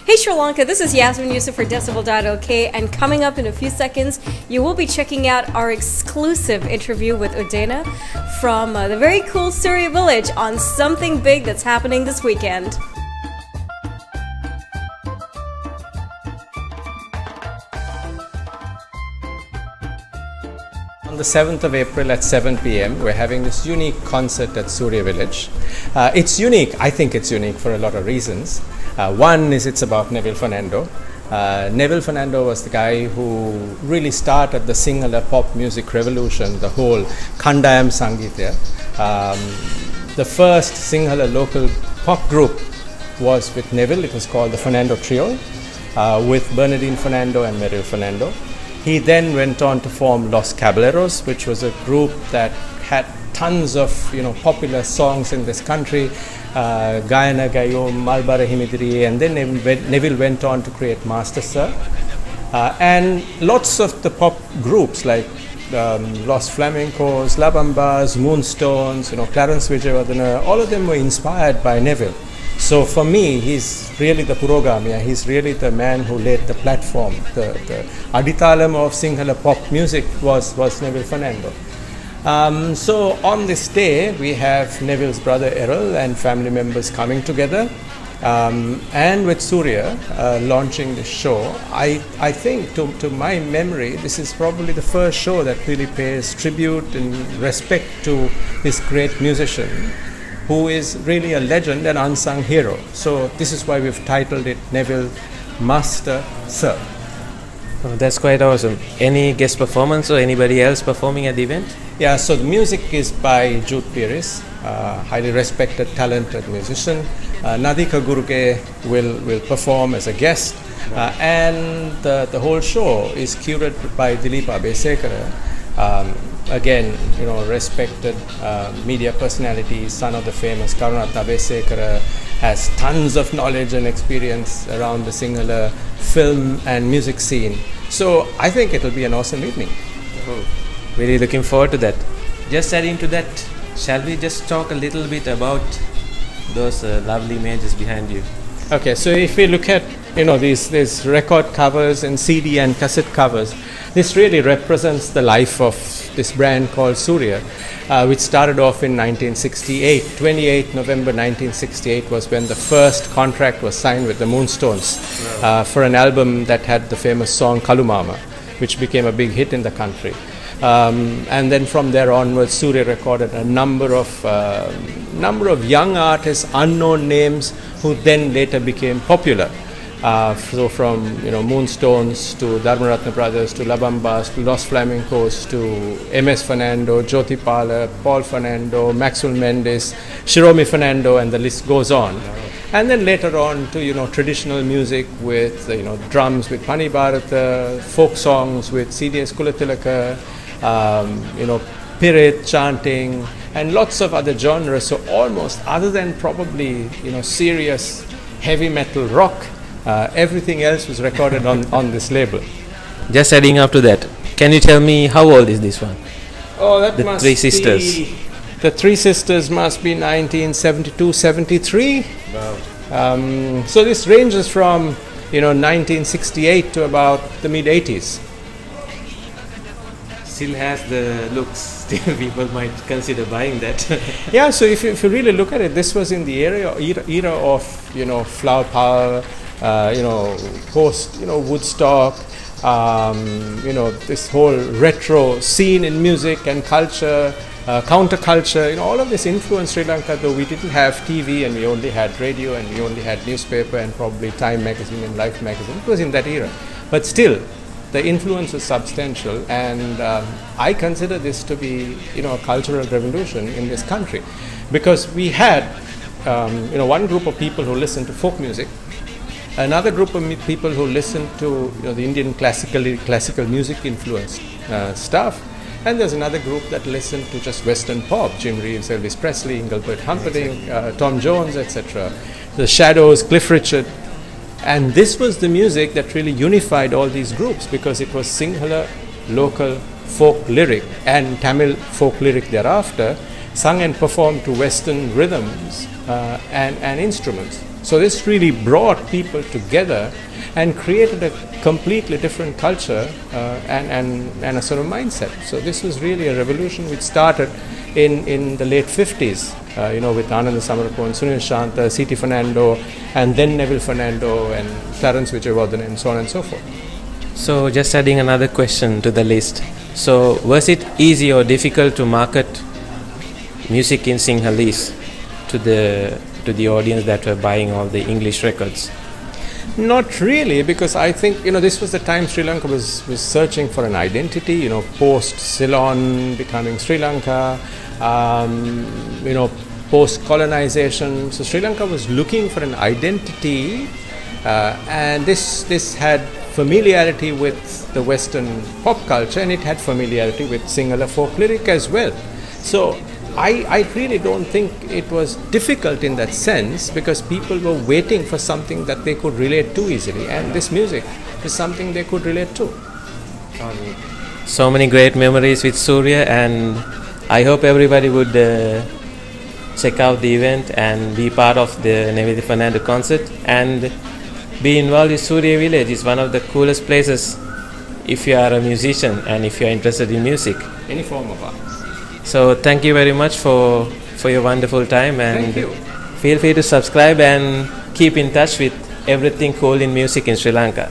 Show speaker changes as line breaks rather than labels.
Hey Sri Lanka, this is Yasmin Yusuf for DecibelLK, and coming up in a few seconds, you will be checking out our exclusive interview with Udena from the very cool Sooriya village on something big that's happening this weekend.
On the 7th of April at 7 p.m. we're having this unique concert at Sooriya village. It's unique, I think it's unique for a lot of reasons. One is it's about Neville Fernando. Neville Fernando was the guy who really started the Sinhala pop music revolution, the whole Kandayam Sangitya. The first Sinhala local pop group was with Neville. It was called the Fernando Trio with Bernardine Fernando and Meryl Fernando. He then went on to form Los Caballeros, which was a group that had tons of popular songs in this country, Gayana Gayo, Malbara Himidiri, and then Neville went on to create Master Sir. And lots of the pop groups like Los Flamencos, La Bambas, Moonstones, Clarence Vijayawardena, all of them were inspired by Neville. So for me, he's really the Purogamiya, he's really the man who laid the platform. The Aditalam of Sinhala pop music was Neville Fernando. So on this day, we have Neville's brother Errol and family members coming together, and with Sooriya launching the show. I think, to my memory, this is probably the first show that really pays tribute and respect to this great musician, who is really a legend and unsung hero. So this is why we've titled it Neville Master Sir.
Oh, that's quite awesome. Any guest performance or anybody else performing at the event?
Yeah, so the music is by Jude Pieris, highly respected, talented musician. Nadika Guruge will perform as a guest, and the whole show is curated by Dilip Abesekara. Again, respected media personality, son of the famous Karunaratne Abesekara, has tons of knowledge and experience around the Sinhala film and music scene. So I think it will be an awesome evening.
Oh, really looking forward to that. Just adding to that, shall we just talk a little bit about those lovely images behind you?
Okay, so if we look at these record covers and CD and cassette covers, this really represents the life of this brand called Sooriya, which started off in 1968. 28 November 1968 was when the first contract was signed with the Moonstones for an album that had the famous song Kalumama, which became a big hit in the country. And then from there onwards, Sooriya recorded a number of young artists, unknown names, who then later became popular. So from Moonstones to Dharmaratna Brothers to La Bambas to Los Flamencos to M.S. Fernando, Jyoti Pala, Paul Fernando, Maxwell Mendes, Shiromi Fernando, and the list goes on. And then later on to traditional music with drums with Pani Bharata, folk songs with C.D.S. Kulatilaka, Pirit, chanting, and lots of other genres. So almost, other than probably serious heavy metal rock, everything else was recorded on this label.
Just adding up to that, can you tell me how old is this one?
Oh, that
the
must
Three Sisters.
Be, the Three Sisters must be 1972-73.
Wow.
So this ranges from 1968 to about the mid 80s.
Still has the looks. Still people might consider buying that.
Yeah, so if you really look at it, this was in the era of flower power, post Woodstock, this whole retro scene in music and culture, counterculture. All of this influenced Sri Lanka, though we didn't have TV and we only had radio and we only had newspaper and probably Time magazine and Life magazine. It was in that era, but still the influence was substantial, and I consider this to be a cultural revolution in this country, because we had one group of people who listened to folk music, another group of people who listened to the Indian classical music influenced stuff, and there's another group that listened to just Western pop, Jim Reeves, Elvis Presley, Engelbert Humperdinck, Tom Jones, etc. The Shadows, Cliff Richard. And this was the music that really unified all these groups, because it was Sinhala local folk lyric and Tamil folk lyric thereafter, sung and performed to Western rhythms and instruments. So this really brought people together and created a completely different culture and a sort of mindset. So this was really a revolution which started in the late 50s, with Ananda Samarapon, Sunil Shanta, C.T. Fernando, and then Neville Fernando and Clarence Vijayawardene and so on and so forth.
So just adding another question to the list. So was it easy or difficult to market music in Sinhalese to the audience that were buying all the English records?
Not really, because I think this was the time Sri Lanka was searching for an identity. Post Ceylon becoming Sri Lanka, post colonization. So Sri Lanka was looking for an identity, and this had familiarity with the Western pop culture, and it had familiarity with Sinhala folk lyric as well. So I really don't think it was difficult in that sense, because people were waiting for something that they could relate to easily, and this music is something they could relate to.
So many great memories with Sooriya, and I hope everybody would check out the event and be part of the Neville Fernando concert and be involved with Sooriya Village. It's one of the coolest places if you are a musician and if you are interested in music.
Any form of art.
So thank you very much for your wonderful time, and feel free to subscribe and keep in touch with everything cool in music in Sri Lanka.